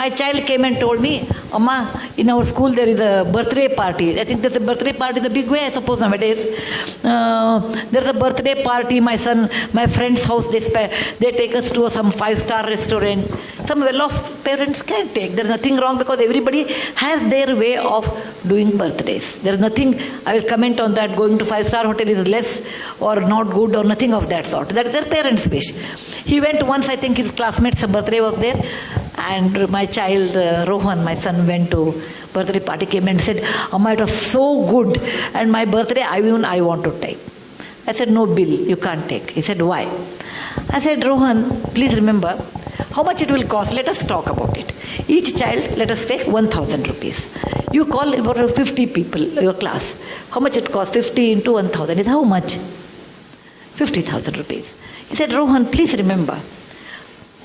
my child came and told me, Amma, in our school there is a birthday party. I think there's a birthday party in a big way, I suppose nowadays. There's a birthday party, my friend's house, they take us to some 5-star restaurant. Some well-off parents can take. There's nothing wrong because everybody has their way of doing birthdays. There's nothing, I will comment on that, going to 5-star hotel is less or not good or nothing of that sort. That is their parents' wish. He went once, I think his classmate's birthday was there, and my child, Rohan, my son, went to birthday party, came and said, Amma, it was so good, and my birthday, I want to take. I said, no bill, you can't take. He said, why? I said, Rohan, please remember, how much it will cost, let us talk about it. Each child, let us take 1,000 rupees. You call about 50 people, your class. How much it costs? 50 into 1,000 is how much? 50,000 rupees. He said, Rohan, please remember.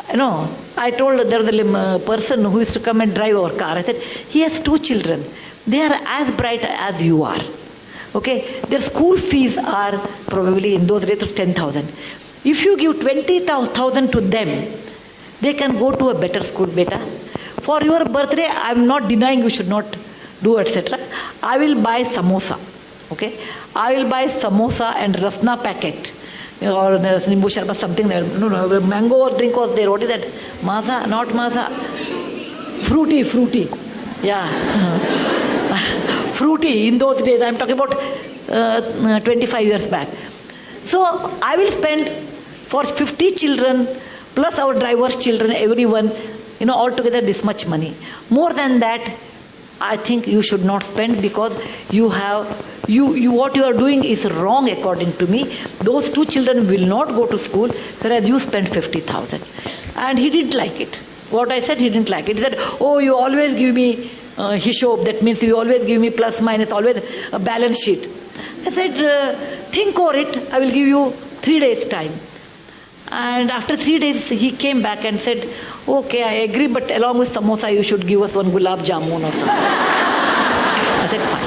I told there was a person who used to come and drive our car. I said, he has 2 children. They are as bright as you are. Okay? Their school fees are probably in those days of 10,000. If you give 20,000 to them, they can go to a better school, beta. For your birthday, I am not denying you should not do, etc. I will buy samosa. Okay? I will buy samosa and rasna packet. Or nimbu sharbat, something there. No, mango drink was there. What is that? Maza? Not maza. Fruity. Yeah. Fruity in those days. I am talking about 25 years back. So I will spend for 50 children plus our driver's children, everyone, altogether this much money. More than that, I think you should not spend because what you are doing is wrong according to me. Those 2 children will not go to school, whereas you spend 50,000. And he didn't like it. What I said, he didn't like it. He said, oh, you always give me hishob. That means you always give me plus minus, always a balance sheet. I said, think over it. I will give you 3 days time. And after 3 days, he came back and said, okay, I agree, but along with samosa, you should give us 1 gulab jamun or something. I said, fine.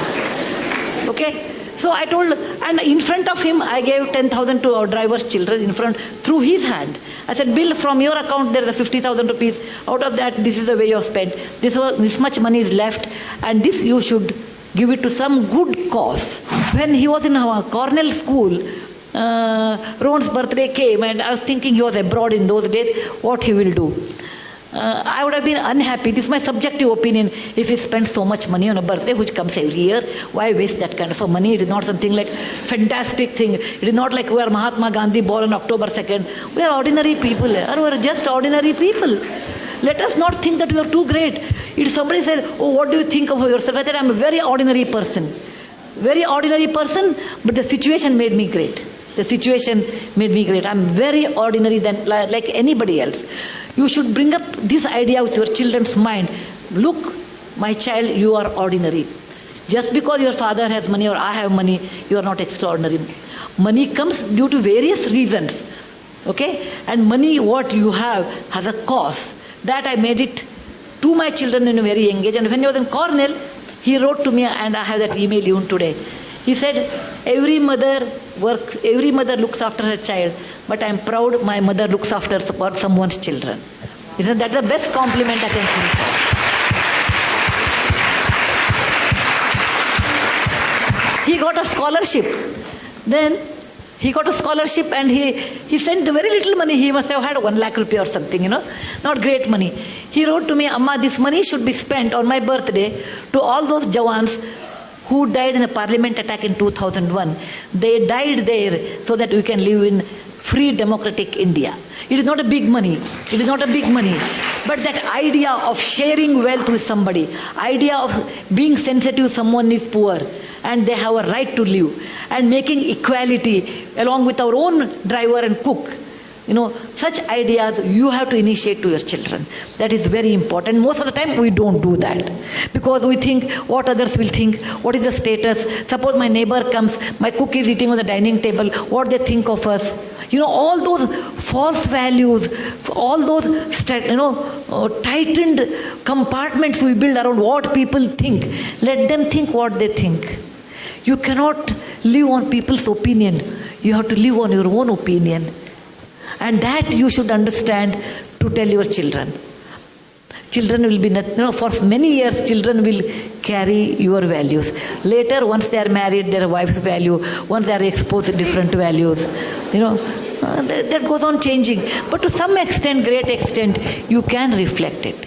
Okay? So I told, and in front of him, I gave 10,000 to our driver's children in front, through his hand. I said, Bill, from your account, there is 50,000 rupees. Out of that, this is the way you have spent. This much money is left, and this you should give it to some good cause. When he was in our Cornell school, Ron's birthday came, and I was thinking he was abroad in those days, what he will do. I would have been unhappy, this is my subjective opinion, if he spends so much money on a birthday which comes every year. Why waste that kind of a money? It is not something like fantastic thing. It is not like we are Mahatma Gandhi born on October 2nd. We are ordinary people, or we are just ordinary people. Let us not think that we are too great. If somebody says, oh, what do you think of yourself? I said, I am a very ordinary person. Very ordinary person, but the situation made me great. The situation made me great. I am very ordinary than like anybody else. You should bring up this idea with your children's mind. Look, my child, you are ordinary. Just because your father has money or I have money, you are not extraordinary. Money comes due to various reasons. Okay? And money, what you have, has a cost. That I made it to my children in a very young age. And when he was in Cornell, he wrote to me, and I have that email even today. He said, every mother looks after her child, but I am proud my mother looks after someone's children. He said, that's the best compliment I can see. He got a scholarship. Then he got a scholarship, and he sent very little money. He must have had 1 lakh rupee or something, not great money. He wrote to me, Amma, this money should be spent on my birthday to all those Jawans who died in the parliament attack in 2001. They died there so that we can live in free democratic India. It is not a big money. It is not a big money. But that idea of sharing wealth with somebody, idea of being sensitive someone is poor and they have a right to live, and making equality along with our own driver and cook. Such ideas you have to initiate to your children. That is very important. Most of the time we don't do that because we think what others will think, what is the status. Suppose my neighbor comes, my cook is eating on the dining table, what they think of us. All those false values, all those tightened compartments we build around what people think. Let them think what they think. You cannot live on people's opinion. You have to live on your own opinion. And that you should understand to tell your children. Children will be, for many years, children will carry your values. Later, once they are married, their wife's value, once they are exposed to different values, that goes on changing. But to some extent, great extent, you can reflect it.